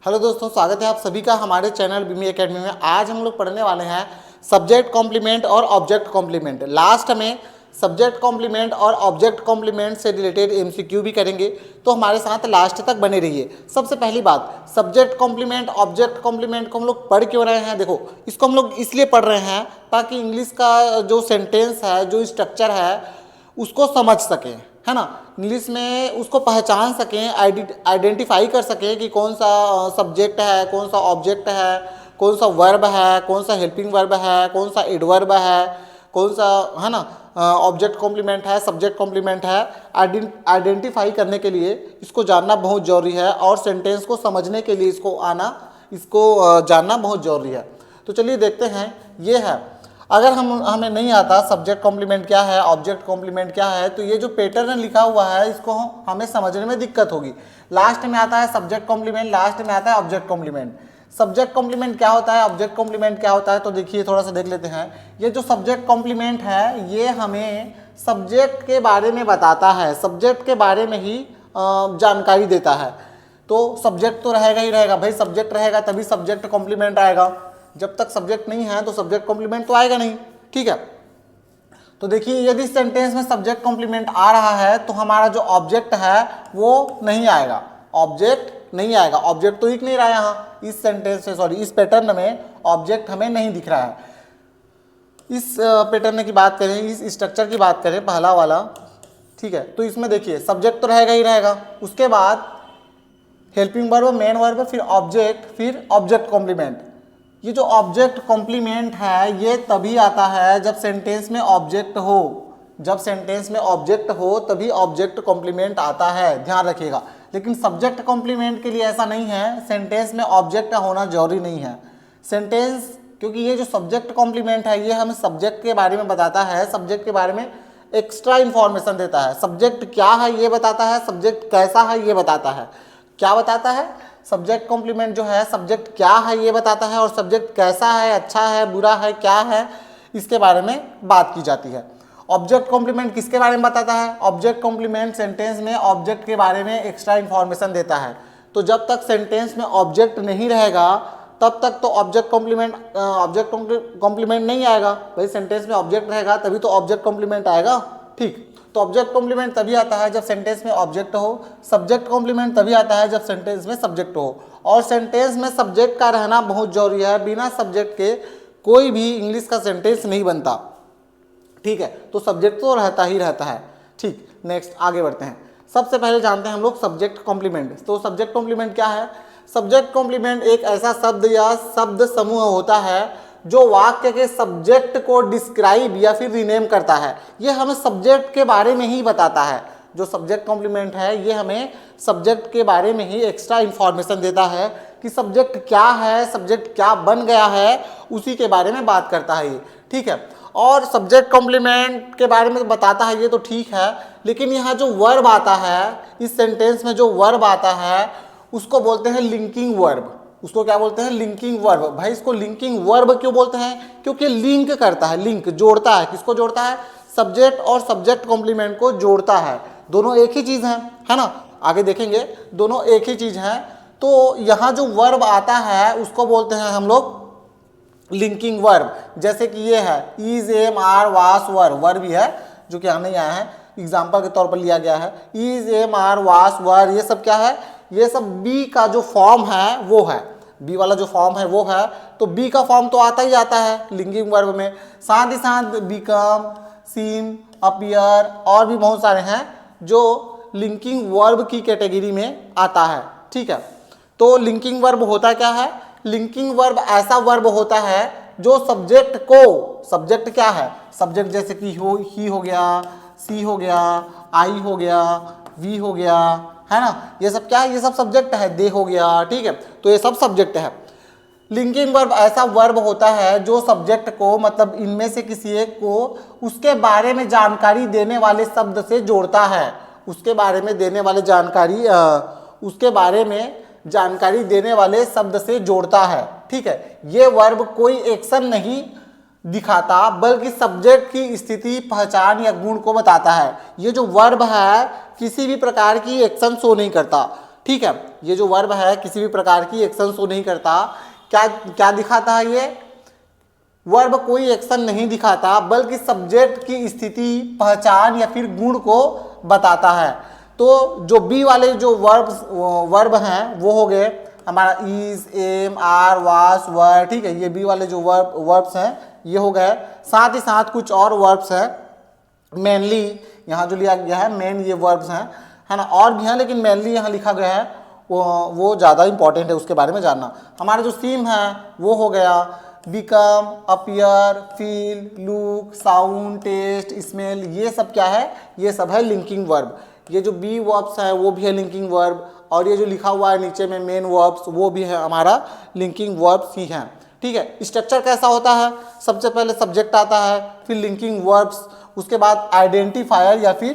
Hello दोस्तों, स्वागत है आप सभी का हमारे चैनल बीमी एकेडमी में। आज हम लोग पढ़ने वाले हैं सब्जेक्ट कॉम्प्लीमेंट और ऑब्जेक्ट कॉम्प्लीमेंट। लास्ट में सब्जेक्ट कॉम्प्लीमेंट और ऑब्जेक्ट कॉम्प्लीमेंट से रिलेटेड एमसीक्यू भी करेंगे, तो हमारे साथ लास्ट तक बने रहिए। सबसे पहली बात, सब्जेक्ट कॉम्प्लीमेंट ऑब्जेक्ट कॉम्प्लीमेंट को हम लोग पढ़ क्यों रहे हैं? देखो, इसको हम लोग इसलिए पढ़ रहे हैं ताकि इंग्लिश का जो सेंटेंस है, जो स्ट्रक्चर है, उसको समझ सकें, है ना। इंग्लिश में उसको पहचान सकें, आइडेंटिफाई कर सकें कि कौन सा सब्जेक्ट है, कौन सा ऑब्जेक्ट है, कौन सा वर्ब है, कौन सा हेल्पिंग वर्ब है, कौन सा एडवर्ब है, कौन सा, है ना, ऑब्जेक्ट कॉम्प्लीमेंट है, सब्जेक्ट कॉम्प्लीमेंट है। आइडेंटिफाई करने के लिए इसको जानना बहुत ज़रूरी है और सेंटेंस को समझने के लिए इसको जानना बहुत ज़रूरी है। तो चलिए देखते हैं। ये है, अगर हमें नहीं आता सब्जेक्ट कॉम्प्लीमेंट क्या है, ऑब्जेक्ट कॉम्प्लीमेंट क्या है, तो ये जो पैटर्न लिखा हुआ है इसको हमें समझने में दिक्कत होगी। लास्ट में आता है सब्जेक्ट कॉम्प्लीमेंट, लास्ट में आता है ऑब्जेक्ट कॉम्प्लीमेंट। सब्जेक्ट कॉम्प्लीमेंट क्या होता है, ऑब्जेक्ट कॉम्प्लीमेंट क्या होता है, तो देखिए थोड़ा सा देख लेते हैं। ये जो सब्जेक्ट कॉम्प्लीमेंट है ये हमें सब्जेक्ट के बारे में बताता है, सब्जेक्ट के बारे में ही जानकारी देता है। तो सब्जेक्ट तो रहेगा ही रहेगा भाई, सब्जेक्ट रहेगा तभी सब्जेक्ट कॉम्प्लीमेंट आएगा। जब तक सब्जेक्ट नहीं है तो सब्जेक्ट कॉम्प्लीमेंट तो आएगा नहीं, ठीक है। तो देखिए, यदि सेंटेंस में सब्जेक्ट कॉम्प्लीमेंट आ रहा है तो हमारा जो ऑब्जेक्ट है वो नहीं आएगा, ऑब्जेक्ट नहीं आएगा। ऑब्जेक्ट तो दिख नहीं रहा है यहाँ इस सेंटेंस में, सॉरी, इस पैटर्न में ऑब्जेक्ट हमें नहीं दिख रहा है। इस पैटर्न की बात करें, इस स्ट्रक्चर की बात करें, पहला वाला, ठीक है, तो इसमें देखिए सब्जेक्ट तो रहेगा ही रहेगा, उसके बाद हेल्पिंग वर्ब, मेन वर्ब, फिर ऑब्जेक्ट, फिर ऑब्जेक्ट कॉम्प्लीमेंट। ये जो ऑब्जेक्ट कॉम्प्लीमेंट है ये तभी आता है जब सेंटेंस में ऑब्जेक्ट हो। जब सेंटेंस में ऑब्जेक्ट हो तभी ऑब्जेक्ट कॉम्प्लीमेंट आता है, ध्यान रखिएगा। लेकिन सब्जेक्ट कॉम्प्लीमेंट के लिए ऐसा नहीं है, सेंटेंस में ऑब्जेक्ट का होना जरूरी नहीं है। सेंटेंस, क्योंकि ये जो सब्जेक्ट कॉम्प्लीमेंट है ये हमें सब्जेक्ट के बारे में बताता है, सब्जेक्ट के बारे में एक्स्ट्रा इंफॉर्मेशन देता है। सब्जेक्ट क्या है ये बताता है, सब्जेक्ट कैसा है ये बताता है। क्या बताता है? सब्जेक्ट कॉम्प्लीमेंट जो है, सब्जेक्ट क्या है ये बताता है, और सब्जेक्ट कैसा है, अच्छा है, बुरा है, क्या है, इसके बारे में बात की जाती है। ऑब्जेक्ट कॉम्प्लीमेंट किसके बारे में बताता है? ऑब्जेक्ट कॉम्प्लीमेंट सेंटेंस में ऑब्जेक्ट के बारे में एक्स्ट्रा इंफॉर्मेशन देता है। तो जब तक सेंटेंस में ऑब्जेक्ट नहीं रहेगा तब तक तो ऑब्जेक्ट कॉम्प्लीमेंट नहीं आएगा भाई। सेंटेंस में ऑब्जेक्ट रहेगा तभी तो ऑब्जेक्ट कॉम्प्लीमेंट आएगा, ठीक। तो ऑब्जेक्ट कॉम्प्लीमेंट तभी आता है जब सेंटेंस में ऑब्जेक्ट हो, सब्जेक्ट कॉम्प्लीमेंट तभी आता है जब सेंटेंस में सब्जेक्ट हो। और सेंटेंस में सब्जेक्ट का रहना बहुत जरूरी है, बिना सब्जेक्ट के कोई भी इंग्लिश का सेंटेंस नहीं बनता, ठीक है। तो सब्जेक्ट तो रहता ही रहता है, ठीक। नेक्स्ट आगे बढ़ते हैं। सबसे पहले जानते हैं हम लोग सब्जेक्ट कॉम्प्लीमेंट। तो सब्जेक्ट कॉम्प्लीमेंट क्या है? सब्जेक्ट कॉम्प्लीमेंट एक ऐसा शब्द या शब्द समूह होता है जो वाक्य के सब्जेक्ट को डिस्क्राइब या फिर रीनेम करता है। ये हमें सब्जेक्ट के बारे में ही बताता है। जो सब्जेक्ट कॉम्प्लीमेंट है ये हमें सब्जेक्ट के बारे में ही एक्स्ट्रा इंफॉर्मेशन देता है कि सब्जेक्ट क्या है, सब्जेक्ट क्या बन गया है, उसी के बारे में बात करता है ये, ठीक है। और सब्जेक्ट कॉम्प्लीमेंट के बारे में बताता है ये तो ठीक है, लेकिन यहाँ जो वर्ब आता है, इस सेंटेंस में जो वर्ब आता है उसको बोलते हैं लिंकिंग वर्ब। उसको क्या बोलते हैं? Linking verb. भाई इसको लिंकिंग वर्ब क्यों बोलते हैं? क्योंकि लिंक करता है, लिंक जोड़ता है। किसको जोड़ता है? सब्जेक्ट और सब्जेक्ट कॉम्प्लीमेंट को जोड़ता है। दोनों एक ही चीज है ना, आगे देखेंगे, दोनों एक ही चीज है। तो यहाँ जो वर्ब आता है उसको बोलते हैं हम लोग लिंकिंग वर्ब। जैसे कि ये है इज, एम, आर, वास, वर, वर भी है जो कि यहाँ नहीं आया है, एग्जाम्पल के तौर पर लिया गया है। इज, एम, आर, वास, वर, ये सब क्या है? ये सब बी का जो फॉर्म है वो है, बी वाला जो फॉर्म है वो है। तो बी का फॉर्म तो आता ही आता है लिंकिंग वर्ब में। साथ ही साथ बिकम, सीम, अपीयर और भी बहुत सारे हैं जो लिंकिंग वर्ब की कैटेगरी में आता है, ठीक है। तो लिंकिंग वर्ब होता क्या है? लिंकिंग वर्ब ऐसा वर्ब होता है जो सब्जेक्ट को, सब्जेक्ट क्या है? सब्जेक्ट जैसे कि ही हो गया, सी हो गया, आई हो गया, वी हो गया, है ना, ये सब क्या है? ये सब सब्जेक्ट है। दे हो गया, ठीक है। तो ये सब सब्जेक्ट है। लिंकिंग वर्ब ऐसा वर्ब होता है जो सब्जेक्ट को, मतलब इनमें से किसी एक को, उसके बारे में जानकारी देने वाले शब्द से जोड़ता है। उसके बारे में देने वाले जानकारी, उसके बारे में जानकारी देने वाले शब्द से जोड़ता है, ठीक है। ये वर्ब कोई एक्शन नहीं दिखाता बल्कि सब्जेक्ट की स्थिति, पहचान या गुण को बताता है। ये जो वर्ब है किसी भी प्रकार की एक्शन शो नहीं करता, ठीक है, ये जो वर्ब है किसी भी प्रकार की एक्शन शो नहीं करता। क्या क्या दिखाता है ये वर्ब? कोई एक्शन नहीं दिखाता, बल्कि सब्जेक्ट की स्थिति, पहचान या फिर गुण को बताता है। तो जो बी वाले जो वर्ब हैं वो हो गए हमारा इज, एम, आर, वास, वर, ठीक है, ये बी वाले जो वर्ब्स हैं ये हो गए। साथ ही साथ कुछ और वर्ब्स हैं, मेनली यहाँ जो लिया गया है मेन ये वर्ब्स हैं, है ना, और भी हैं लेकिन मेनली यहाँ लिखा गया है वो ज़्यादा इंपॉर्टेंट है, उसके बारे में जानना। हमारा जो सीम है वो हो गया become, appear, feel, look, sound, taste, smell, ये सब क्या है? ये सब है लिंकिंग वर्ब। ये जो बी वर्ब्स है वो भी है लिंकिंग वर्ब, और ये जो लिखा हुआ है नीचे में मेन वर्ब्स वो भी है हमारा लिंकिंग वर्ब्स ही हैं। ठीक है, स्ट्रक्चर कैसा होता है? सबसे पहले सब्जेक्ट आता है, फिर लिंकिंग वर्ब्स, उसके बाद आइडेंटिफायर या फिर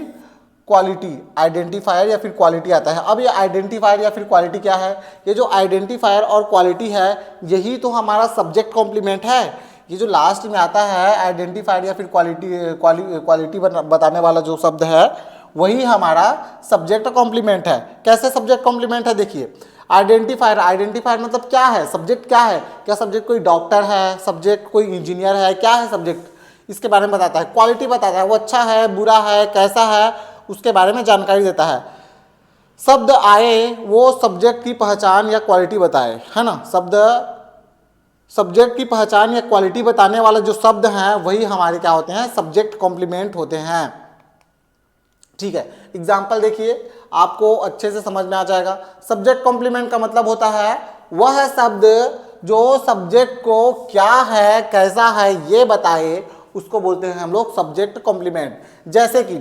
क्वालिटी, आइडेंटिफायर या फिर क्वालिटी आता है। अब ये आइडेंटिफायर या फिर क्वालिटी क्या है? ये जो आइडेंटिफायर और क्वालिटी है यही तो हमारा सब्जेक्ट कॉम्प्लीमेंट है। ये जो लास्ट में आता है आइडेंटिफायर या फिर क्वालिटी बताने वाला जो शब्द है वही हमारा सब्जेक्ट कॉम्प्लीमेंट है। कैसे सब्जेक्ट कॉम्प्लीमेंट है? देखिए, आइडेंटिफायर, आइडेंटिफायर मतलब क्या है? सब्जेक्ट क्या है? क्या सब्जेक्ट कोई डॉक्टर है? सब्जेक्ट कोई इंजीनियर है? क्या है सब्जेक्ट? इसके बारे में बताता है। क्वालिटी बताता है वो अच्छा है, बुरा है, कैसा है, उसके बारे में जानकारी देता है। शब्द आए वो सब्जेक्ट की पहचान या क्वालिटी बताए, है ना। सब्जेक्ट की पहचान या क्वालिटी बताने वाले जो शब्द हैं वही हमारे क्या होते हैं? सब्जेक्ट कॉम्प्लीमेंट होते हैं। ठीक है, एग्जाम्पल देखिए, आपको अच्छे से समझ में आ जाएगा। सब्जेक्ट कॉम्प्लीमेंट का मतलब होता है वह शब्द जो सब्जेक्ट को क्या है, कैसा है ये बताए, उसको बोलते हैं हम लोग सब्जेक्ट कॉम्प्लीमेंट। जैसे कि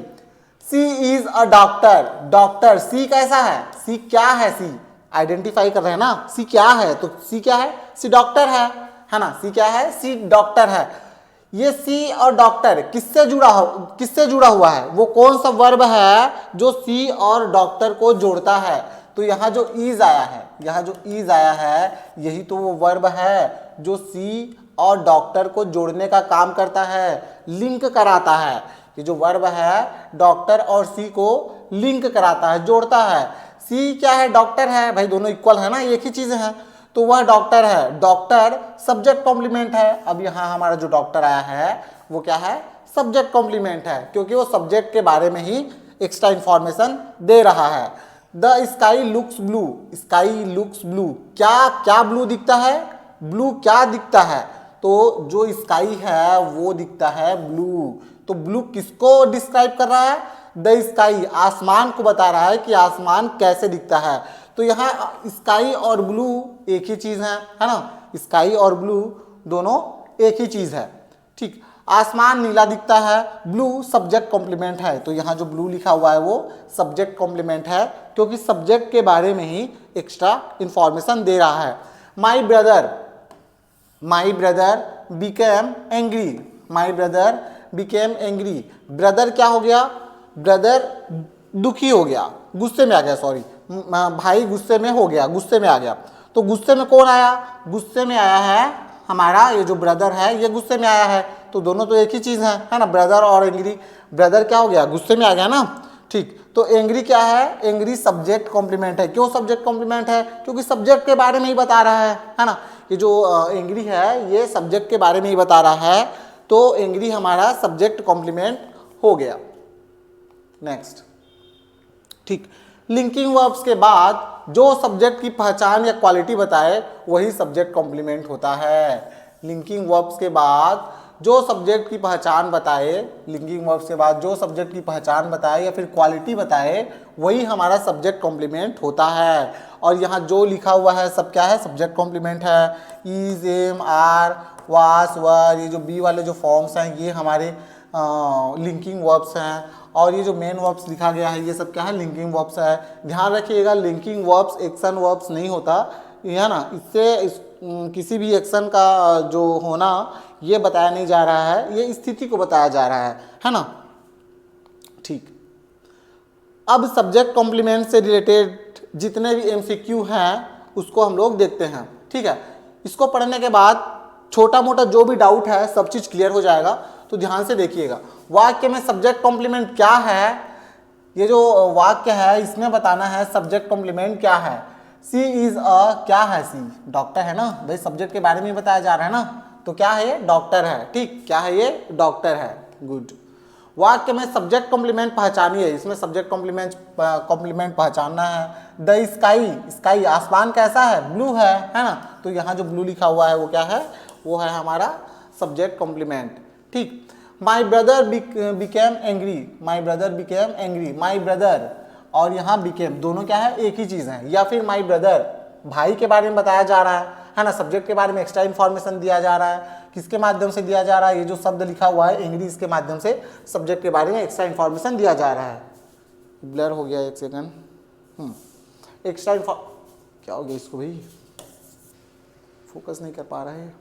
she is a doctor, doctor, she कैसा है? सी क्या है? सी आइडेंटिफाई कर रहे हैं ना, सी क्या है, तो सी क्या है? सी डॉक्टर है ना। सी क्या है? सी डॉक्टर है। ये सी और डॉक्टर किससे जुड़ा हुआ है? वो कौन सा वर्ब है जो सी और डॉक्टर को जोड़ता है? तो यहाँ जो इज आया है, यहाँ जो इज आया है यही तो वो वर्ब है जो सी और डॉक्टर को जोड़ने का काम करता है, लिंक कराता है। ये जो वर्ब है डॉक्टर और सी को लिंक कराता है, जोड़ता है। सी क्या है? डॉक्टर है, भाई दोनों इक्वल है ना, एक ही चीज है, तो वह डॉक्टर है। डॉक्टर सब्जेक्ट कॉम्प्लीमेंट है। अब यहाँ हमारा जो डॉक्टर आया है वो क्या है? सब्जेक्ट कॉम्प्लीमेंट है, क्योंकि वो सब्जेक्ट के बारे में ही एक्स्ट्रा इंफॉर्मेशन दे रहा है। The sky looks blue, sky looks blue, क्या क्या ब्लू दिखता है? ब्लू क्या दिखता है? तो जो स्काई है वो दिखता है ब्लू। तो ब्लू किसको डिस्क्राइब कर रहा है? द स्काई, आसमान को बता रहा है कि आसमान कैसे दिखता है। तो यहाँ स्काई और ब्लू एक ही चीज है ना। स्काई और ब्लू दोनों एक ही चीज है। ठीक, आसमान नीला दिखता है, ब्लू सब्जेक्ट कॉम्प्लीमेंट है। तो यहाँ जो ब्लू लिखा हुआ है वो सब्जेक्ट कॉम्प्लीमेंट है, क्योंकि सब्जेक्ट के बारे में ही एक्स्ट्रा इंफॉर्मेशन दे रहा है। My brother became angry, my brother became angry. Brother क्या हो गया? ब्रदर दुखी हो गया, गुस्से में आ गया, सॉरी, भाई गुस्से में हो गया, गुस्से में आ गया। तो गुस्से में कौन आया? गुस्से में आया है हमारा ये जो ब्रदर है, ये गुस्से में आया है। तो दोनों तो एक ही चीज है ना, ब्रदर और एंग्री। ब्रदर क्या हो गया? गुस्से में आ गया ना। ठीक, तो एंग्री क्या है? एंग्री सब्जेक्ट कॉम्प्लीमेंट है। क्यों सब्जेक्ट कॉम्प्लीमेंट है? क्योंकि सब्जेक्ट के बारे में ही बता रहा है ना। ये जो एंग्री है ये सब्जेक्ट के बारे में ही बता रहा है, तो एंग्री हमारा सब्जेक्ट कॉम्प्लीमेंट हो गया। नेक्स्ट, ठीक, लिंकिंग वर्ब्स के बाद जो सब्जेक्ट की पहचान या क्वालिटी बताए वही सब्जेक्ट कॉम्प्लीमेंट होता है। लिंकिंग वर्ब्स के बाद जो सब्जेक्ट की पहचान बताए, लिंकिंग वर्ब्स के बाद जो सब्जेक्ट की पहचान बताए या फिर क्वालिटी बताए वही हमारा सब्जेक्ट कॉम्प्लीमेंट होता है। और यहाँ जो लिखा हुआ है सब क्या है? सब्जेक्ट कॉम्प्लीमेंट है। इज, एम, आर, वास, वर, ये जो बी वाले जो फॉर्म्स हैं ये हमारे लिंकिंग वर्ब्स हैं। और ये जो मेन वर्ब्स लिखा गया है ये सब क्या है? लिंकिंग वर्ब्स है। ध्यान रखिएगा, लिंकिंग वर्ब्स एक्शन वर्ब्स नहीं होता, है ना। इससे किसी भी एक्शन का जो होना ये बताया नहीं जा रहा है, ये स्थिति को बताया जा रहा है ना। ठीक, अब सब्जेक्ट कॉम्प्लीमेंट से रिलेटेड जितने भी एमसीक्यू हैं उसको हम लोग देखते हैं। ठीक है, इसको पढ़ने के बाद छोटा मोटा जो भी डाउट है सब चीज क्लियर हो जाएगा। तो ध्यान से देखिएगा, वाक्य में सब्जेक्ट कॉम्प्लीमेंट क्या है ये जो वाक्य है इसमें बताना है सब्जेक्ट कॉम्प्लीमेंट क्या है। सी इज अ, क्या है सी, डॉक्टर है ना भाई, सब्जेक्ट के बारे में बताया जा रहा है ना, तो क्या है ये, डॉक्टर है। ठीक, क्या है ये, डॉक्टर है। गुड। वाक्य में सब्जेक्ट कॉम्प्लीमेंट पहचानिए, इसमें सब्जेक्ट कॉम्प्लीमेंट पहचानना है। द स्काई, स्काई आसमान कैसा है, ब्लू है ना, तो यहाँ जो ब्लू लिखा हुआ है वो क्या है, वो है हमारा सब्जेक्ट कॉम्प्लीमेंट। ठीक। My brother became angry, my brother became angry, my brother और यहाँ बिकेम दोनों क्या है, एक ही चीज़ है। या फिर माई ब्रदर भाई के बारे में बताया जा रहा है ना, सब्जेक्ट के बारे में एक्स्ट्रा इन्फॉर्मेशन दिया जा रहा है, किसके माध्यम से दिया जा रहा है, ये जो शब्द लिखा हुआ है एंग्री, इसके माध्यम से सब्जेक्ट के बारे में एक्स्ट्रा इन्फॉर्मेशन दिया जा रहा है। ब्लर हो गया, एक सेकंड। एक्स्ट्रा क्या हो गया इसको भाई, फोकस नहीं कर पा रहा है।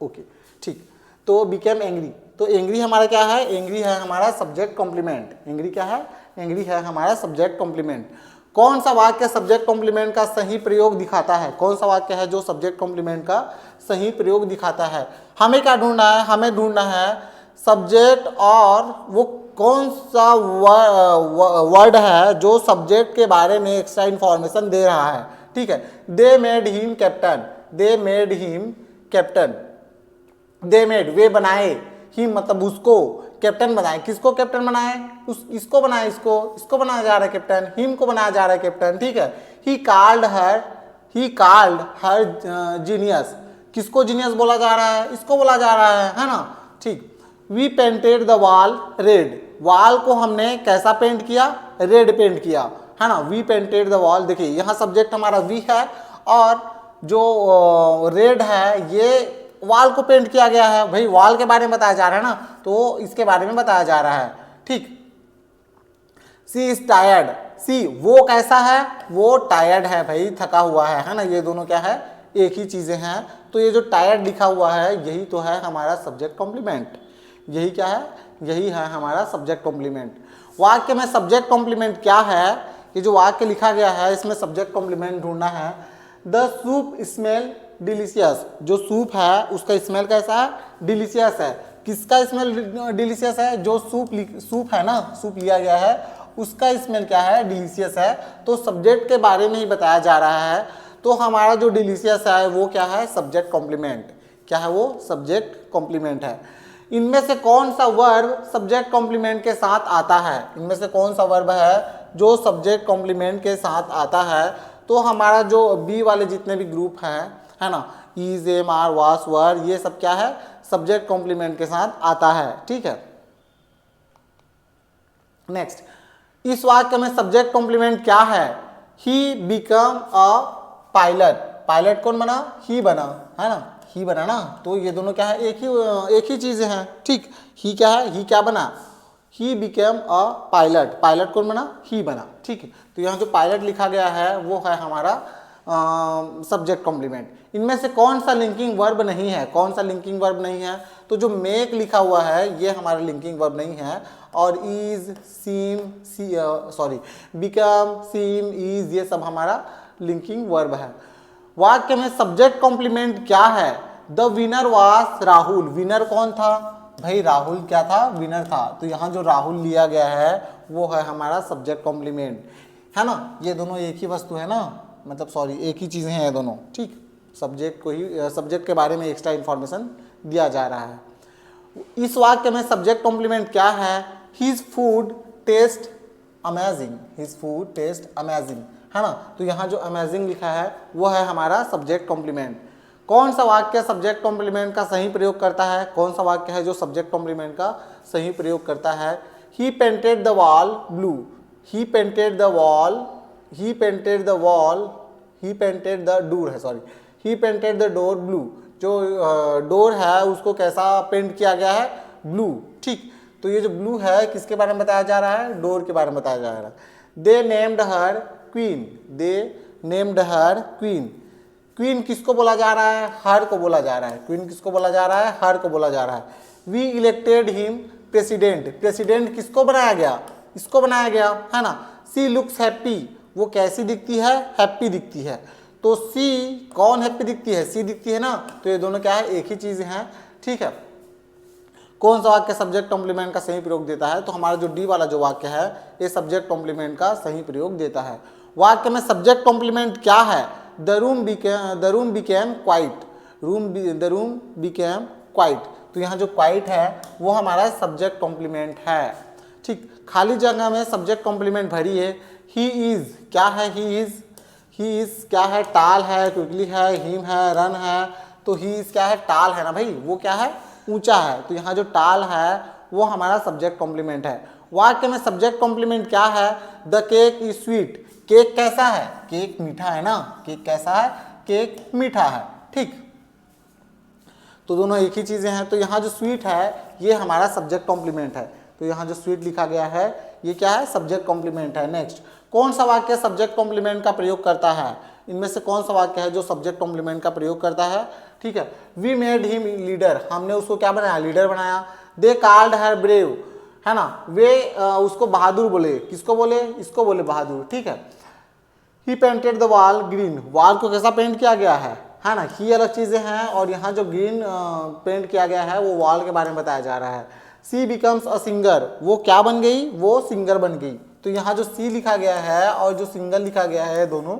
ओके ठीक, तो बिकेम एंग्री, तो एंग्री हमारा क्या है, एंग्री है हमारा सब्जेक्ट कॉम्प्लीमेंट। एंग्री क्या है, एंग्री है हमारा सब्जेक्ट कॉम्प्लीमेंट। कौन सा वाक्य सब्जेक्ट कॉम्प्लीमेंट का सही प्रयोग दिखाता है, कौन सा वाक्य है जो सब्जेक्ट कॉम्प्लीमेंट का सही प्रयोग दिखाता है। हमें क्या ढूंढना है, हमें ढूंढना है सब्जेक्ट और वो कौन सा वर्ड है जो सब्जेक्ट के बारे में एक्स्ट्रा इन्फॉर्मेशन दे रहा है। ठीक है, they made him captain, they made him captain, they made वे बनाए, हिम मतलब उसको, कैप्टन बनाए, किसको कैप्टन बनाए, इसको बनाए, इसको बनाया जा रहा है कैप्टन, हिम को बनाया जा रहा है कैप्टन। ठीक है, ही कॉल्ड हर जीनियस, किसको जीनियस बोला जा रहा है, इसको बोला जा रहा है ना। ठीक। We painted the wall red, wall को हमने कैसा पेंट किया, रेड पेंट किया है ना। वी पेंटेड द वॉल, देखिए यहाँ सब्जेक्ट हमारा वी है और जो रेड है ये वॉल को पेंट किया गया है। भाई वॉल के बारे में बताया जा रहा है ना, तो इसके बारे में बताया जा रहा है। ठीक। सी इज टायर्ड, सी वो कैसा है, वो टायर्ड है भाई, थका हुआ है ना, ये दोनों क्या है, एक ही चीजें हैं। तो ये जो टायर्ड लिखा हुआ है यही तो है हमारा सब्जेक्ट कॉम्प्लीमेंट, यही क्या है, यही है हमारा सब्जेक्ट कॉम्प्लीमेंट। वाक्य में सब्जेक्ट कॉम्प्लीमेंट क्या है, ये जो वाक्य लिखा गया है इसमें सब्जेक्ट कॉम्प्लीमेंट ढूंढना है। द सूप स्मेल डिलीशियस, जो सूप है उसका स्मेल कैसा है, डिलीशियस है। किसका स्मेल डिलीशियस है, जो सूप है ना, सूप लिया गया है उसका स्मेल क्या है, डिलीशियस है। तो सब्जेक्ट के बारे में ही बताया जा रहा है, तो हमारा जो डिलीशियस है वो क्या है, सब्जेक्ट कॉम्प्लीमेंट। क्या है वो, सब्जेक्ट कॉम्प्लीमेंट है। इनमें से कौन सा वर्ब सब्जेक्ट कॉम्प्लीमेंट के साथ आता है, इनमें से कौन सा वर्ब है जो सब्जेक्ट कॉम्प्लीमेंट के साथ आता है। तो हमारा जो बी वाले जितने भी ग्रुप हैं है ना, इज, एम, आर, वास, वर, ये सब क्या है, सब्जेक्ट कॉम्प्लीमेंट के साथ आता है। ठीक है, नेक्स्ट, इस वाक्य में सब्जेक्ट कॉम्प्लीमेंट क्या है, he become a pilot, pilot कौन बना, ही बना है ना, ही बना ना, तो ये दोनों क्या है, एक ही चीजें हैं। ठीक, ही क्या है, ही क्या बना, he became a pilot, pilot कौन बना, ही बना। ठीक है, तो यहाँ जो पायलट लिखा गया है वो है हमारा सब्जेक्ट कॉम्प्लीमेंट। इनमें से कौन सा लिंकिंग वर्ब नहीं है, कौन सा लिंकिंग वर्ब नहीं है, तो जो मेक लिखा हुआ है ये हमारा लिंकिंग वर्ब नहीं है, और is, seem, become, seem, is, ये सब हमारा लिंकिंग वर्ब है। वाक्य में सब्जेक्ट कॉम्प्लीमेंट क्या है, the winner was Rahul, winner कौन था भाई, राहुल क्या था, विनर था। तो यहाँ जो राहुल लिया गया है वो है हमारा सब्जेक्ट कॉम्प्लीमेंट, है ना। ये दोनों एक ही वस्तु है ना, मतलब एक ही चीज़ें हैं ये दोनों। ठीक, सब्जेक्ट को ही, सब्जेक्ट के बारे में एक्स्ट्रा इन्फॉर्मेशन दिया जा रहा है। इस वाक्य में सब्जेक्ट कॉम्प्लीमेंट क्या है, his food taste amazing, his food taste amazing, है ना। तो यहाँ जो अमेजिंग लिखा है वो है हमारा सब्जेक्ट कॉम्प्लीमेंट। कौन सा वाक्य सब्जेक्ट कॉम्प्लीमेंट का सही प्रयोग करता है, कौन सा वाक्य है जो सब्जेक्ट कॉम्प्लीमेंट का सही प्रयोग करता है। He painted the wall blue, he painted the wall, he painted the wall, he painted the door है, he painted the door blue, जो डोर है उसको कैसा पेंट किया गया है, ब्लू। ठीक, तो ये जो ब्लू है किसके बारे में बताया जा रहा है, डोर के बारे में बताया जा रहा है। They named her queen, they named her queen, queen किसको बोला जा रहा है, हर को बोला जा रहा है, क्वीन किसको बोला जा रहा है, हर को बोला जा रहा है। We elected him president, president किसको बनाया गया, इसको बनाया गया है ना। सी लुक्स हैप्पी, वो कैसी दिखती है, हैप्पी दिखती है। तो सी कौन हैप्पी दिखती है, सी दिखती है ना, तो ये दोनों क्या है, एक ही चीज है। ठीक है, कौन सा वाक्य सब्जेक्ट कॉम्प्लीमेंट का सही प्रयोग देता है? तो हमारा जो डी वाला जो वाक्य है ये सब्जेक्ट कॉम्प्लीमेंट का सही प्रयोग देता है। वाक्य में सब्जेक्ट कॉम्प्लीमेंट क्या है? The room became quite, the room became quite. तो यहाँ जो क्वाइट है वो हमारा सब्जेक्ट कॉम्प्लीमेंट है। ठीक, खाली जगह में सब्जेक्ट कॉम्प्लीमेंट भरी है। ही इज क्या है? ही इज क्या है? टाल है, क्विकली है, हिम है, रन है। तो ही इज क्या है? टाल है ना भाई, वो क्या है? ऊंचा है। तो यहाँ जो टाल है वो हमारा सब्जेक्ट कॉम्प्लीमेंट है। वाक्य में सब्जेक्ट कॉम्प्लीमेंट क्या है? The cake is sweet, cake कैसा है? केक मीठा है ना, केक कैसा है? केक मीठा है। ठीक, तो दोनों एक ही चीजें हैं। तो यहाँ जो स्वीट है ये हमारा सब्जेक्ट कॉम्प्लीमेंट है। तो यहाँ जो स्वीट लिखा गया है ये क्या है? सब्जेक्ट कॉम्प्लीमेंट है। नेक्स्ट, कौन सा वाक्य सब्जेक्ट कॉम्प्लीमेंट का प्रयोग करता है? इनमें से कौन सा वाक्य है जो सब्जेक्ट कॉम्प्लीमेंट का प्रयोग करता है? ठीक है, वी मेड हिम लीडर, हमने उसको क्या बनाया? लीडर बनाया। दे कॉल्ड हर ब्रेव, है ना, वे उसको बहादुर बोले। किसको बोले? इसको बोले बहादुर। ठीक है, he painted the wall green, wall को कैसा पेंट किया गया है ना। ही अलग चीजें हैं और यहाँ जो ग्रीन पेंट किया गया है वो वॉल के बारे में बताया जा रहा है। सी बिकम्स अ सिंगर, वो क्या बन गई? वो सिंगर बन गई। तो यहाँ जो सी लिखा गया है और जो सिंगर लिखा गया है दोनों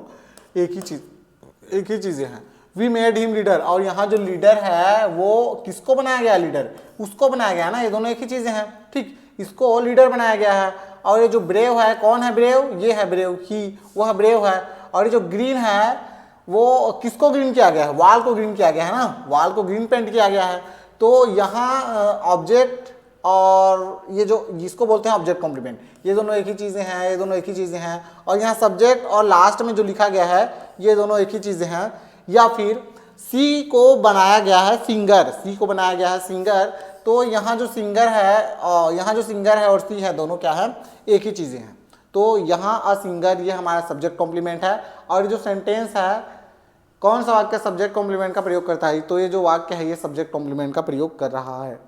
एक ही चीजें हैं। वी मेड हिम लीडर, और यहाँ जो लीडर है वो किसको बनाया गया? लीडर उसको बनाया गया ना, ये दोनों एक ही चीजें हैं। ठीक, इसको लीडर बनाया गया है। और ये जो ब्रेव है, कौन है ब्रेव? ये है ब्रेव, ही, वो है ब्रेव है। और ये जो ग्रीन है वो किसको ग्रीन किया गया है? वॉल को ग्रीन किया गया है ना, वॉल को ग्रीन पेंट किया गया है। तो यहाँ ऑब्जेक्ट और ये जो जिसको बोलते हैं ऑब्जेक्ट कॉम्प्लीमेंट, ये दोनों एक ही चीजें हैं, ये दोनों एक ही चीजें हैं। और यहाँ सब्जेक्ट और लास्ट में जो लिखा गया है ये दोनों एक ही चीजें हैं। या फिर सी को बनाया गया है सिंगर, सी को बनाया गया है सिंगर। तो यहाँ जो सिंगर है और सी है, दोनों क्या है? एक ही चीजें हैं। तो यहाँ अ सिंगर ये हमारा सब्जेक्ट कॉम्प्लीमेंट है। और जो सेंटेंस है, कौन सा वाक्य सब्जेक्ट कॉम्प्लीमेंट का प्रयोग करता है? तो ये जो वाक्य है ये सब्जेक्ट कॉम्प्लीमेंट का प्रयोग कर रहा है।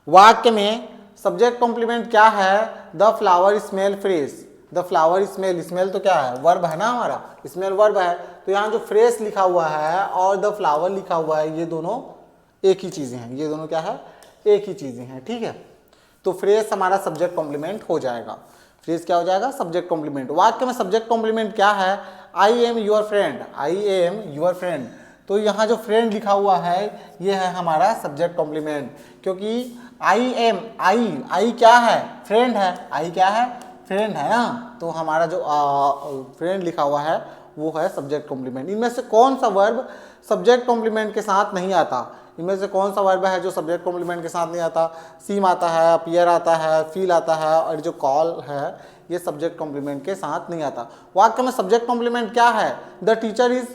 वाक्य में सब्जेक्ट कॉम्प्लीमेंट क्या है? The flower smell fresh, the flower smell तो क्या है? वर्ब है ना हमारा, स्मेल वर्ब है। तो यहाँ जो फ्रेश लिखा हुआ है और द फ्लावर लिखा हुआ है ये दोनों एक ही चीजें हैं। ये दोनों क्या है? एक ही चीजें हैं। ठीक है, तो फ्रेश हमारा सब्जेक्ट कॉम्प्लीमेंट हो जाएगा। फ्रेश क्या हो जाएगा? Subject complement. वाक्य में सब्जेक्ट कॉम्प्लीमेंट क्या है? I am your friend, I am your friend. तो यहाँ जो फ्रेंड लिखा हुआ है ये है हमारा सब्जेक्ट कॉम्प्लीमेंट, क्योंकि आई एम, आई क्या है? फ्रेंड है। आई क्या है? फ्रेंड है ना। तो हमारा जो फ्रेंड लिखा हुआ है वो है सब्जेक्ट कॉम्प्लीमेंट। इनमें से कौन सा वर्ब सब्जेक्ट कॉम्प्लीमेंट के साथ नहीं आता? इनमें से कौन सा वर्ब है जो सब्जेक्ट कॉम्प्लीमेंट के साथ नहीं आता? सीम आता है, अपीयर आता है, फील आता है, और जो कॉल है ये सब्जेक्ट कॉम्प्लीमेंट के साथ नहीं आता। वाक्य में सब्जेक्ट कॉम्प्लीमेंट क्या है? The teacher is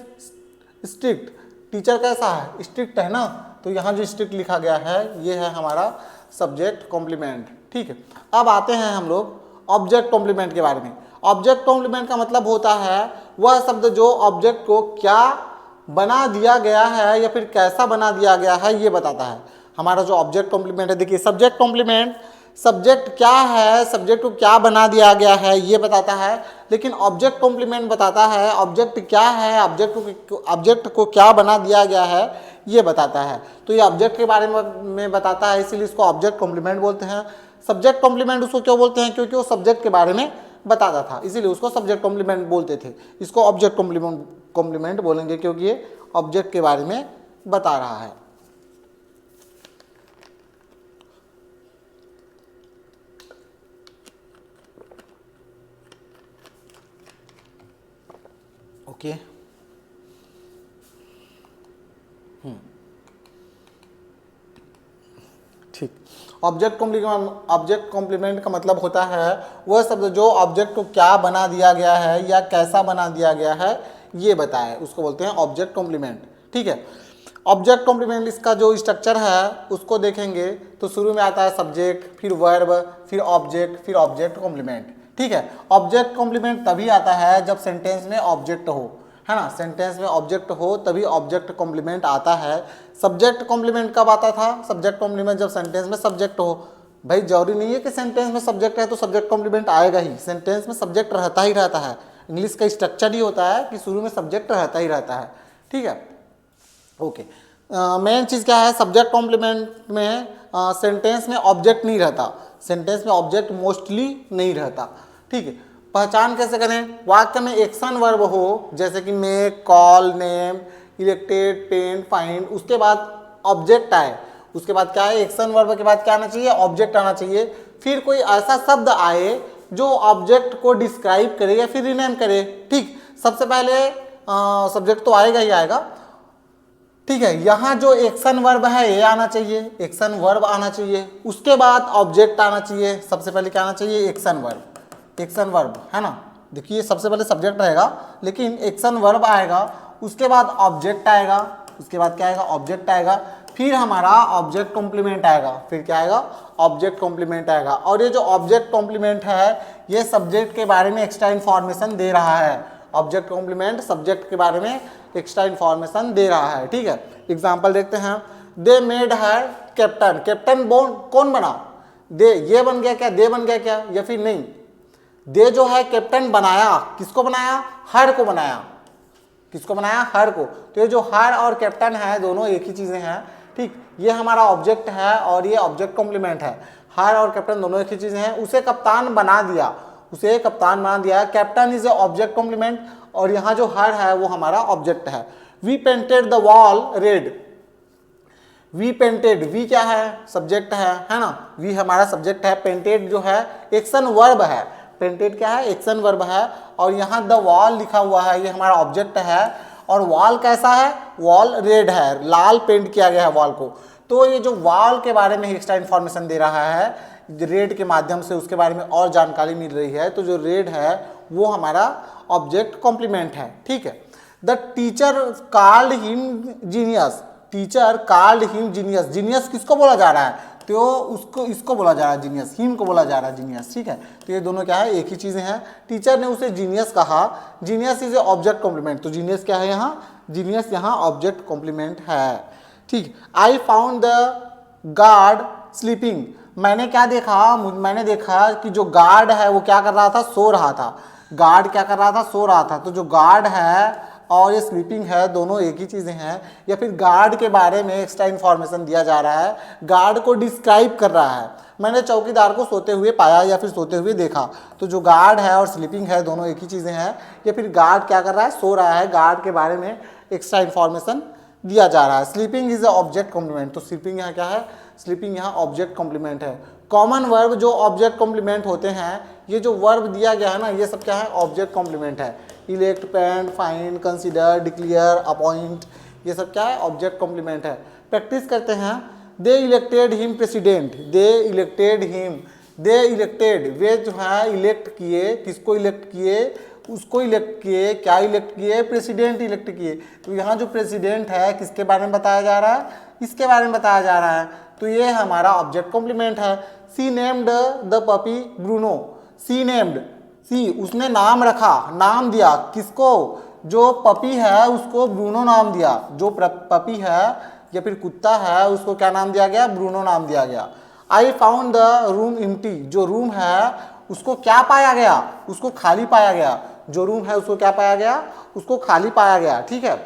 strict, teacher कैसा है? स्ट्रिक्ट है ना। तो यहाँ जो स्ट्रिक्ट लिखा गया है ये है हमारा सब्जेक्ट कॉम्प्लीमेंट। ठीक है, अब आते हैं हम लोग ऑब्जेक्ट कॉम्प्लीमेंट के बारे में। ऑब्जेक्ट कॉम्प्लीमेंट का मतलब होता है वह शब्द जो ऑब्जेक्ट को क्या बना दिया गया है या फिर कैसा बना दिया गया है ये बताता है। हमारा जो ऑब्जेक्ट कॉम्प्लीमेंट है, देखिए सब्जेक्ट कॉम्प्लीमेंट, सब्जेक्ट क्या है, सब्जेक्ट को क्या बना दिया गया है ये बताता है। लेकिन ऑब्जेक्ट कॉम्प्लीमेंट बताता है ऑब्जेक्ट क्या है, ऑब्जेक्ट को क्या बना दिया गया है ये बताता है। तो ये ऑब्जेक्ट के बारे में बताता है, इसीलिए इसको ऑब्जेक्ट कॉम्प्लीमेंट बोलते हैं। सब्जेक्ट कॉम्प्लीमेंट उसको क्यों बोलते हैं? क्योंकि वो सब्जेक्ट के बारे में बताता था, इसीलिए उसको सब्जेक्ट कॉम्प्लीमेंट बोलते थे। इसको ऑब्जेक्ट कॉम्प्लीमेंट बोलेंगे क्योंकि ये ऑब्जेक्ट के बारे में बता रहा है। ओके, ठीक। ऑब्जेक्ट कॉम्प्लीमेंट का मतलब होता है वह शब्द जो ऑब्जेक्ट को क्या बना दिया गया है या कैसा बना दिया गया है ये बताए, उसको बोलते हैं ऑब्जेक्ट कॉम्प्लीमेंट। ठीक है, ऑब्जेक्ट कॉम्प्लीमेंट इसका जो स्ट्रक्चर है उसको देखेंगे तो शुरू में आता है सब्जेक्ट, फिर वर्ब, फिर ऑब्जेक्ट कॉम्प्लीमेंट। ठीक है, ऑब्जेक्ट कॉम्प्लीमेंट तभी आता है जब सेंटेंस में ऑब्जेक्ट हो, है ना, सेंटेंस में ऑब्जेक्ट हो तभी ऑब्जेक्ट कॉम्प्लीमेंट आता है। सब्जेक्ट कॉम्प्लीमेंट कब आता था? सब्जेक्ट कॉम्प्लीमेंट जब सेंटेंस में सब्जेक्ट हो। भाई जरूरी नहीं है कि सेंटेंस में सब्जेक्ट है तो सब्जेक्ट कॉम्प्लीमेंट आएगा ही, सेंटेंस में सब्जेक्ट रहता ही रहता है। इंग्लिश का स्ट्रक्चर ही होता है कि शुरू में सब्जेक्ट रहता ही रहता है। ठीक है, ओके। मेन चीज़ क्या है सब्जेक्ट कॉम्प्लीमेंट में? सेंटेंस में ऑब्जेक्ट नहीं रहता, सेंटेंस में ऑब्जेक्ट मोस्टली नहीं रहता। ठीक है, पहचान कैसे करें? वाक्य में एक्शन वर्ब हो, जैसे कि make, call, name, elected, paint, find, उसके बाद ऑब्जेक्ट आए, उसके बाद क्या है, एक्शन वर्ब के बाद क्या आना चाहिए, ऑब्जेक्ट आना चाहिए। फिर कोई ऐसा शब्द आए जो ऑब्जेक्ट को डिस्क्राइब करे या फिर रिनेम करे। ठीक, सबसे पहले सब्जेक्ट तो आएगा ही आएगा। ठीक है, यहाँ जो एक्शन वर्ब है ये आना चाहिए, एक्शन वर्ब आना चाहिए, उसके बाद ऑब्जेक्ट आना चाहिए। सबसे पहले क्या आना चाहिए, एक्शन वर्ब, एक्शन वर्ब है ना। देखिए सबसे पहले सब्जेक्ट रहेगा, लेकिन एक्शन वर्ब आएगा, उसके बाद ऑब्जेक्ट आएगा, उसके बाद क्या आएगा, ऑब्जेक्ट आएगा, फिर हमारा ऑब्जेक्ट कॉम्प्लीमेंट आएगा, फिर क्या आएगा, ऑब्जेक्ट कॉम्प्लीमेंट आएगा। और ये जो ऑब्जेक्ट कॉम्प्लीमेंट है ये सब्जेक्ट के बारे में एक्स्ट्रा इन्फॉर्मेशन दे रहा है। ऑब्जेक्ट कॉम्प्लीमेंट सब्जेक्ट के बारे में एक्स्ट्रा इन्फॉर्मेशन दे रहा है। ठीक है, एग्जाम्पल देखते हैं। They made her captain, captain कौन बना, दे, ये बन गया क्या, दे बन गया क्या, या फिर नहीं, दे जो है कैप्टन बनाया, किसको बनाया, हर को बनाया, किसको बनाया, हर को। तो ये जो हर और कैप्टन है दोनों एक ही चीजें हैं। ठीक, ये हमारा ऑब्जेक्ट है और ये ऑब्जेक्ट कॉम्प्लीमेंट है। हर और कैप्टन दोनों एक ही चीजें हैं। उसे कप्तान बना दिया, उसे कप्तान बना दिया, captain is a object complement, और यहाँ जो हर है वो हमारा ऑब्जेक्ट है। We painted the wall red, we painted, we क्या है, सब्जेक्ट है ना, वी हमारा सब्जेक्ट है, पेंटेड जो है एक्शन वर्ब है, पेंटेड क्या है, एक्शन वर्ब है, और यहाँ द वॉल लिखा हुआ है ये हमारा ऑब्जेक्ट है। और वॉल कैसा है, वॉल रेड है, लाल पेंट किया गया है वॉल को। तो ये जो वॉल के बारे में एक्स्ट्रा इन्फॉर्मेशन दे रहा है रेड के माध्यम से, उसके बारे में और जानकारी मिल रही है। तो जो रेड है वो हमारा ऑब्जेक्ट कॉम्प्लीमेंट है। ठीक है, the teacher called him genius, teacher called him genius, genius किसको बोला जा रहा है, तो उसको, इसको बोला जा रहा है जीनियस, हिम को बोला जा रहा है जीनियस। ठीक है, तो ये दोनों क्या है, एक ही चीजें हैं। टीचर ने उसे जीनियस कहा, genius is a object complement, तो जीनियस क्या है यहाँ, जीनियस यहाँ ऑब्जेक्ट कॉम्प्लीमेंट है। ठीक, I found the guard sleeping, मैंने क्या देखा, मैंने देखा कि जो गार्ड है वो क्या कर रहा था, सो रहा था। गार्ड क्या कर रहा था, सो रहा था। तो जो गार्ड है और ये स्लीपिंग है दोनों एक ही चीज़ें हैं। या फिर गार्ड के बारे में एक्स्ट्रा इन्फॉर्मेशन दिया जा रहा है, गार्ड को डिस्क्राइब कर रहा है। मैंने चौकीदार को सोते हुए पाया या फिर सोते हुए देखा। तो जो गार्ड है और स्लीपिंग है दोनों एक ही चीज़ें हैं। या फिर गार्ड क्या कर रहा है, सो रहा है, गार्ड के बारे में एक्स्ट्रा इन्फॉर्मेशन दिया जा रहा है। Sleeping is a object complement, तो स्लीपिंग यहाँ क्या है, स्लीपिंग यहाँ ऑब्जेक्ट कॉम्प्लीमेंट है। कॉमन वर्ब जो ऑब्जेक्ट कॉम्प्लीमेंट होते हैं, ये जो वर्ब दिया गया है ना, ये सब क्या है, ऑब्जेक्ट कॉम्प्लीमेंट है। Elect, paint, find, consider, declare, appoint, ये सब क्या है, ऑब्जेक्ट कॉम्प्लीमेंट है। प्रैक्टिस करते हैं। दे इलेक्टेड हिम प्रेसिडेंट, दे इलेक्टेड हिम, दे इलेक्टेड, वे जो है इलेक्ट किए, किसको इलेक्ट किए, उसको इलेक्ट किए, क्या इलेक्ट किए, प्रेसिडेंट इलेक्ट किए। तो यहाँ जो प्रेसिडेंट है किसके बारे में बताया जा रहा है, इसके बारे में बताया जा रहा है। तो ये हमारा ऑब्जेक्ट कॉम्प्लीमेंट है। She named the puppy Bruno, she named, she उसने नाम रखा, नाम दिया, किसको, जो पपी है उसको ब्रूनो नाम दिया। जो पपी है या फिर कुत्ता है उसको क्या नाम दिया गया, ब्रूनो नाम दिया गया। आई फाउंड द रूम एम्प्टी, जो रूम है उसको क्या पाया गया, उसको खाली पाया गया। जो रूम है उसको क्या पाया गया, उसको खाली पाया गया। ठीक है,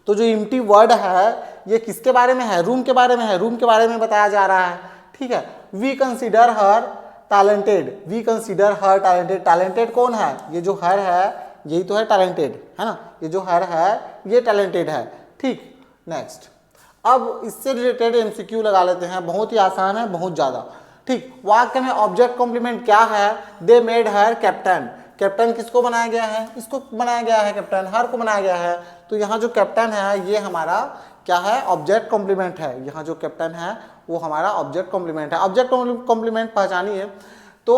तो जो एम्प्टी वर्ड है ये किसके बारे में है, रूम के बारे में है, रूम के बारे में बताया जा रहा है। ठीक है, we consider her talented, we consider her talented, talented कौन है, ये जो हर है यही तो है टैलेंटेड, है ना, ये जो हर है ये टैलेंटेड है। ठीक, नेक्स्ट, अब इससे रिलेटेड एमसीक्यू लगा लेते हैं, बहुत ही आसान है, बहुत ज़्यादा। ठीक, वाक्य में ऑब्जेक्ट कॉम्प्लीमेंट क्या है, they made her captain, captain किसको बनाया गया है, इसको बनाया गया है, कैप्टन हर को बनाया गया है। तो यहाँ जो कैप्टन है ये हमारा क्या है, ऑब्जेक्ट कॉम्प्लीमेंट है। यहाँ जो कैप्टन है वो हमारा ऑब्जेक्ट कॉम्प्लीमेंट है। ऑब्जेक्ट कॉम्प्लीमेंट पहचानिए। तो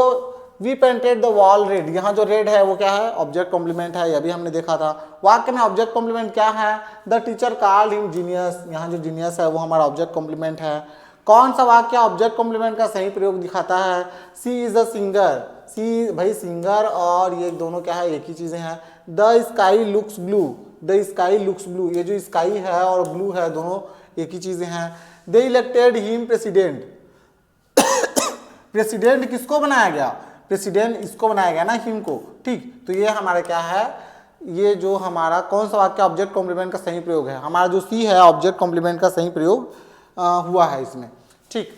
we painted the wall red, यहाँ जो रेड है वो क्या है, ऑब्जेक्ट कॉम्प्लीमेंट है, यह भी हमने देखा था। वाक्य में ऑब्जेक्ट कॉम्प्लीमेंट क्या है, the teacher called him genius, यहाँ जो जीनियस है वो हमारा ऑब्जेक्ट कॉम्प्लीमेंट है। कौन सा वाक्य ऑब्जेक्ट कॉम्प्लीमेंट का सही प्रयोग दिखाता है, सी इज अ सिंगर, सी भाई सिंगर और ये दोनों क्या है, एक ही चीजें हैं। The sky looks blue, the sky looks blue, ये जो स्काई है और ब्लू है दोनों एक ही चीजें हैं। दे इलेक्टेड हिम प्रेसिडेंट, प्रेसिडेंट किसको बनाया गया, प्रेसिडेंट इसको बनाया गया ना, हिम को। ठीक, तो ये हमारा क्या है, ये जो हमारा कौन सा वाक्य ऑब्जेक्ट कॉम्प्लीमेंट का सही प्रयोग है, हमारा जो सी है ऑब्जेक्ट कॉम्प्लीमेंट का सही प्रयोग हुआ है इसमें। ठीक।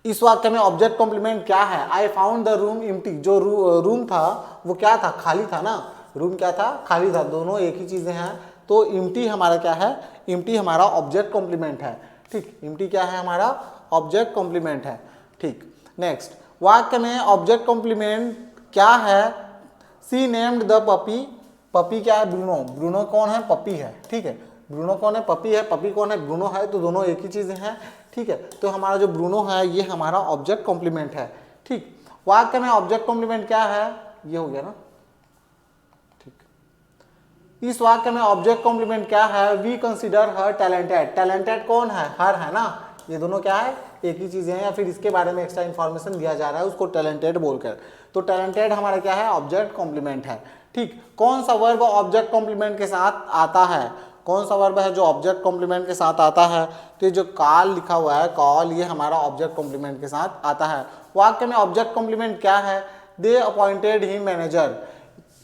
इस वाक्य में ऑब्जेक्ट कॉम्प्लीमेंट क्या है? आई फाउंड द रूम एम्प्टी। जो रूम था वो क्या था? खाली था ना। रूम क्या था? खाली था। दोनों एक ही चीजें हैं, तो एम्प्टी हमारा क्या है? एम्प्टी हमारा ऑब्जेक्ट कॉम्प्लीमेंट है। ठीक, एम्प्टी क्या है? हमारा ऑब्जेक्ट कॉम्प्लीमेंट है। ठीक, नेक्स्ट वाक्य में ऑब्जेक्ट कॉम्प्लीमेंट क्या है? She named the puppy. Puppy क्या है? ब्रूनो। ब्रूनो कौन है? पपी है। ठीक है, ब्रूनो कौन है? पपी है। पपी कौन है? ब्रूनो है। तो दोनों एक ही चीजें हैं। ठीक है, तो हमारा जो ब्रूनो है ये हमारा ऑब्जेक्ट कॉम्प्लीमेंट है। ठीक, वाक्य में ऑब्जेक्ट कॉम्प्लीमेंट क्या है? ये हो गया ना। ठीक, इस वाक्य में ऑब्जेक्ट कॉम्प्लीमेंट क्या है? We consider her talented. Talented कौन है? हर है ना। ये दोनों क्या है? एक ही चीजें हैं, या फिर इसके बारे में एक्स्ट्रा इन्फॉर्मेशन दिया जा रहा है उसको टैलेंटेड बोलकर। तो टैलेंटेड हमारा क्या है? ऑब्जेक्ट कॉम्प्लीमेंट है। ठीक, कौन सा वर्ब ऑब्जेक्ट कॉम्प्लीमेंट के साथ आता है? कौन सा वर्ब है जो ऑब्जेक्ट कॉम्प्लीमेंट के साथ आता है? तो ये जो कॉल लिखा हुआ है, कॉल, ये हमारा ऑब्जेक्ट कॉम्प्लीमेंट के साथ आता है। वाक्य में ऑब्जेक्ट कॉम्प्लीमेंट क्या है? दे अपॉइंटेड हिम मैनेजर।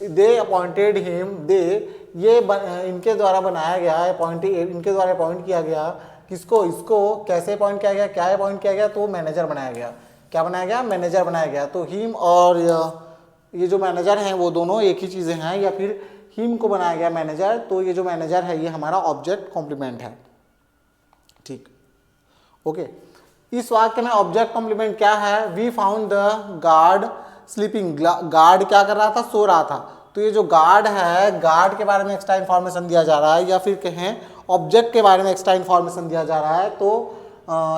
दे अपॉइंटेड हिम, दे ये इनके द्वारा बनाया गया, अपॉइंटेड इनके द्वारा अपॉइंट किया गया। किसको? इसको कैसे अपॉइंट किया गया? क्या अपॉइंट किया गया? तो मैनेजर बनाया गया। क्या बनाया गया? मैनेजर बनाया गया। तो हिम और ये जो मैनेजर हैं वो दोनों एक ही चीजें हैं, या फिर हिम को बनाया गया मैनेजर, तो ये जो मैनेजर है ये हमारा ऑब्जेक्ट कॉम्प्लीमेंट है। ठीक, ओके। इस वाक्य में ऑब्जेक्ट कॉम्प्लीमेंट क्या है? We found the guard sleeping. Guard क्या कर रहा था? सो रहा था। तो ये जो गार्ड है, गार्ड के बारे में एक्स्ट्रा इन्फॉर्मेशन दिया जा रहा है, या फिर कहें ऑब्जेक्ट के बारे में एक्स्ट्रा इन्फॉर्मेशन दिया जा रहा है। तो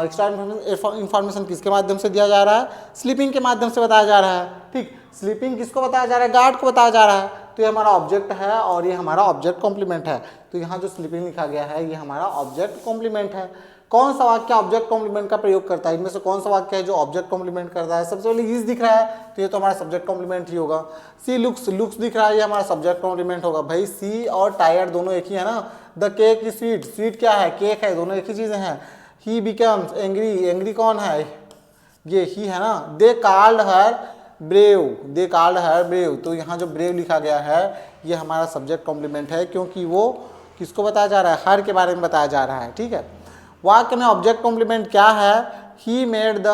एक्स्ट्रा इन्फॉर्मेशन किसके माध्यम से दिया जा रहा है? स्लीपिंग के माध्यम से बताया जा रहा है। ठीक, स्लीपिंग किसको बताया जा रहा है? गार्ड को बताया जा रहा है। तो ये हमारा ऑब्जेक्ट है और ये हमारा ऑब्जेक्ट कॉम्प्लीमेंट है। तो यहाँ जो स्लीपिंग लिखा गया है ये हमारा ऑब्जेक्ट कॉम्प्लीमेंट है। कौन सा वाक्य ऑब्जेक्ट कॉम्प्लीमेंट का प्रयोग करता है? इनमें से कौन सा वाक्य है जो ऑब्जेक्ट कॉम्प्लीमेंट करता है? सबसे पहले इज दिख रहा है, तो ये तो हमारा सब्जेक्ट कॉम्प्लीमेंट ही होगा। सी लुक्स, लुक्स दिख रहा है, ये हमारा सब्जेक्ट कॉम्प्लीमेंट होगा। भाई सी और टायर्ड दोनों एक ही है ना। The cake is sweet, sweet क्या है? केक है। दोनों एक ही चीजें हैं। ही बिकम्स एंग्री, एंग्री कौन है? ये ही है ना। They called her brave, they called her brave. तो यहाँ जो ब्रेव लिखा गया है ये हमारा सब्जेक्ट कॉम्प्लीमेंट है, क्योंकि वो किसको बताया जा रहा है? हर के बारे में बताया जा रहा है। ठीक है, वाक्य में ऑब्जेक्ट कॉम्प्लीमेंट क्या है? He made the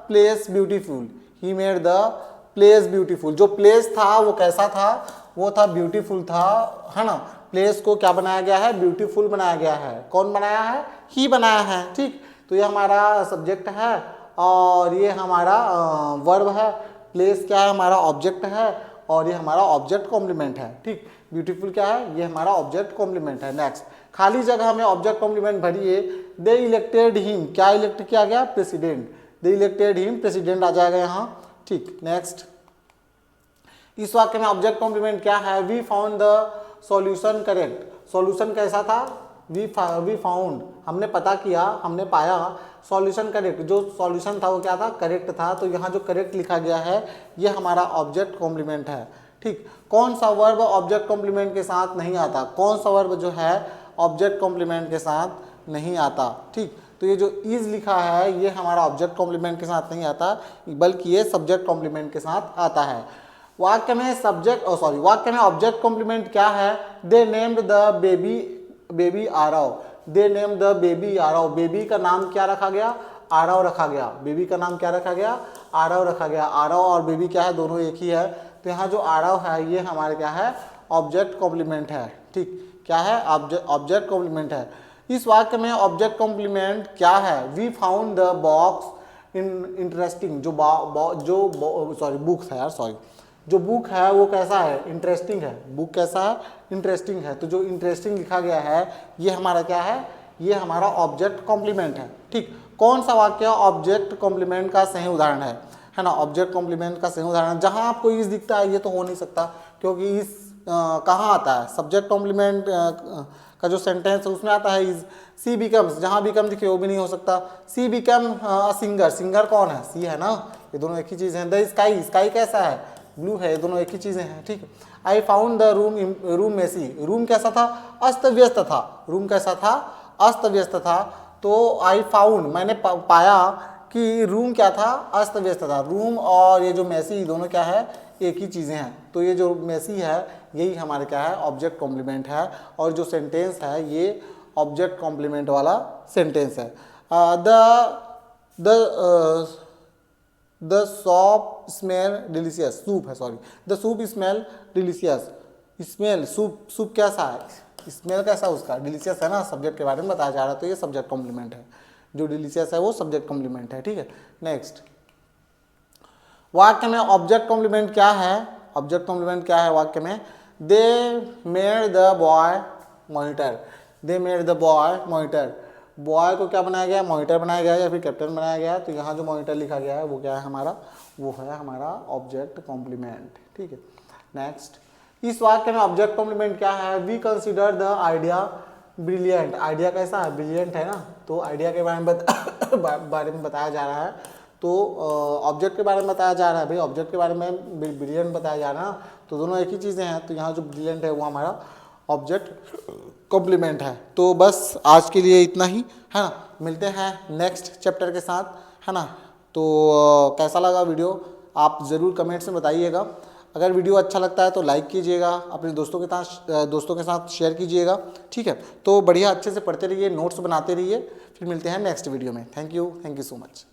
place beautiful. He made the place beautiful. जो प्लेस था वो कैसा था? वो था ब्यूटीफुल था, है ना। प्लेस को क्या बनाया गया है? ब्यूटीफुल बनाया गया है। कौन बनाया है? ही बनाया है। ठीक, तो ये हमारा सब्जेक्ट है और ये हमारा वर्ब है। प्लेस क्या है? हमारा ऑब्जेक्ट है और ये हमारा ऑब्जेक्ट कॉम्प्लीमेंट है। ठीक, ब्यूटीफुल क्या है? ये हमारा ऑब्जेक्ट कॉम्प्लीमेंट है। नेक्स्ट, खाली जगह में ऑब्जेक्ट कॉम्प्लीमेंट भरिए। दे इलेक्टेड हिम, क्या इलेक्ट किया गया? प्रेसिडेंट। दे इलेक्टेड हिम, प्रेसिडेंट आ जाएगा यहाँ। ठीक, नेक्स्ट, इस वाक्य में ऑब्जेक्ट कॉम्प्लीमेंट क्या है? We found the solution correct. Solution कैसा था? वी फाउंड, हमने पता किया, हमने पाया। सॉल्यूशन करेक्ट, जो सॉल्यूशन था वो क्या था? करेक्ट था। तो यहाँ जो करेक्ट लिखा गया है ये हमारा ऑब्जेक्ट कॉम्प्लीमेंट है। ठीक, कौन सा वर्ब ऑब्जेक्ट कॉम्प्लीमेंट के साथ नहीं आता? कौन सा वर्ब जो है ऑब्जेक्ट कॉम्प्लीमेंट के साथ नहीं आता? ठीक, तो ये जो इज लिखा है ये हमारा ऑब्जेक्ट कॉम्प्लीमेंट के साथ नहीं आता, बल्कि ये सब्जेक्ट कॉम्प्लीमेंट के साथ आता है। वाक्य में वाक्य में ऑब्जेक्ट कॉम्प्लीमेंट क्या है? They named the baby Aarav. They name the baby Aarav. Baby का नाम क्या रखा गया? आरव रखा गया। बेबी का नाम क्या रखा गया? आरव रखा गया। आरव और बेबी क्या है? दोनों एक ही है। तो यहाँ जो आरव है ये हमारे क्या है? ऑब्जेक्ट कॉम्प्लीमेंट है। ठीक, क्या है? ऑब्जेक्ट कॉम्प्लीमेंट है। इस वाक्य में ऑब्जेक्ट कॉम्प्लीमेंट क्या है? We found the box interesting. Book है यार, सॉरी, जो बुक है वो कैसा है? इंटरेस्टिंग है। बुक कैसा है? इंटरेस्टिंग है। तो जो इंटरेस्टिंग लिखा गया है ये हमारा क्या है? ये हमारा ऑब्जेक्ट कॉम्प्लीमेंट है। ठीक, कौन सा वाक्य ऑब्जेक्ट कॉम्प्लीमेंट का सही उदाहरण है ना। ऑब्जेक्ट कॉम्प्लीमेंट का सही उदाहरण, जहां आपको इस दिखता है ये तो हो नहीं सकता, क्योंकि इस कहाँ आता है? सब्जेक्ट कॉम्प्लीमेंट का जो सेंटेंस है उसमें आता है इज। सी बिकम्स, जहाँ बिकम दिखे वो भी नहीं हो सकता। सी बिकम अ सिंगर, सिंगर कौन है? सी है ना। ये दोनों एक ही चीज है। द स्काई, स्काई कैसा है? ब्लू है। ये दोनों एक ही चीजें हैं। ठीक, I found the room messy. Room कैसा था? अस्त व्यस्त था। रूम कैसा था? अस्त व्यस्त था। तो आई फाउंड, मैंने पाया कि रूम क्या था? अस्त व्यस्त था। रूम और ये जो मेसी दोनों क्या है? एक ही चीजें हैं। तो ये जो मेसी है यही हमारे क्या है? ऑब्जेक्ट कॉम्प्लीमेंट है। और जो सेंटेंस है ये ऑब्जेक्ट कॉम्प्लीमेंट वाला सेंटेंस है। The the soap smell delicious, soup है sorry, the soup smell delicious, smell soup कैसा है, स्मेल कैसा है उसका, डिलीशियस है ना, सब्जेक्ट के बारे में बताया जा रहा है, तो ये सब्जेक्ट कॉम्प्लीमेंट है, जो डिलीशियस है वो सब्जेक्ट कॉम्प्लीमेंट है, ठीक है। नेक्स्ट वाक्य में ऑब्जेक्ट कॉम्प्लीमेंट क्या है, ऑब्जेक्ट कॉम्प्लीमेंट क्या है वाक्य में, they made the boy monitor, they made the boy monitor, boy को क्या बनाया गया, मॉनिटर बनाया गया या फिर कैप्टन बनाया गया, तो यहाँ जो मॉनिटर लिखा गया है वो क्या है हमारा, वो है हमारा ऑब्जेक्ट कॉम्प्लीमेंट, ठीक है। नेक्स्ट इस वाक्य में ऑब्जेक्ट कॉम्प्लीमेंट क्या है, we consider the idea brilliant, idea कैसा है, ब्रिलियंट है ना, तो आइडिया के बारे में बताया जा रहा है, तो ऑब्जेक्ट के बारे में बताया जा रहा है भाई, ऑब्जेक्ट के बारे में ब्रिलियंट बताया जा रहा है, तो दोनों एक ही चीज़ें हैं, तो यहाँ जो ब्रिलियंट है वो हमारा ऑब्जेक्ट कॉम्प्लीमेंट है। तो बस आज के लिए इतना ही है ना, मिलते हैं नेक्स्ट चैप्टर के साथ, है ना। तो कैसा लगा वीडियो आप ज़रूर कमेंट्स में बताइएगा, अगर वीडियो अच्छा लगता है तो लाइक कीजिएगा, अपने दोस्तों के साथ शेयर कीजिएगा, ठीक है। तो बढ़िया अच्छे से पढ़ते रहिए, नोट्स बनाते रहिए, फिर मिलते हैं नेक्स्ट वीडियो में। Thank you so much.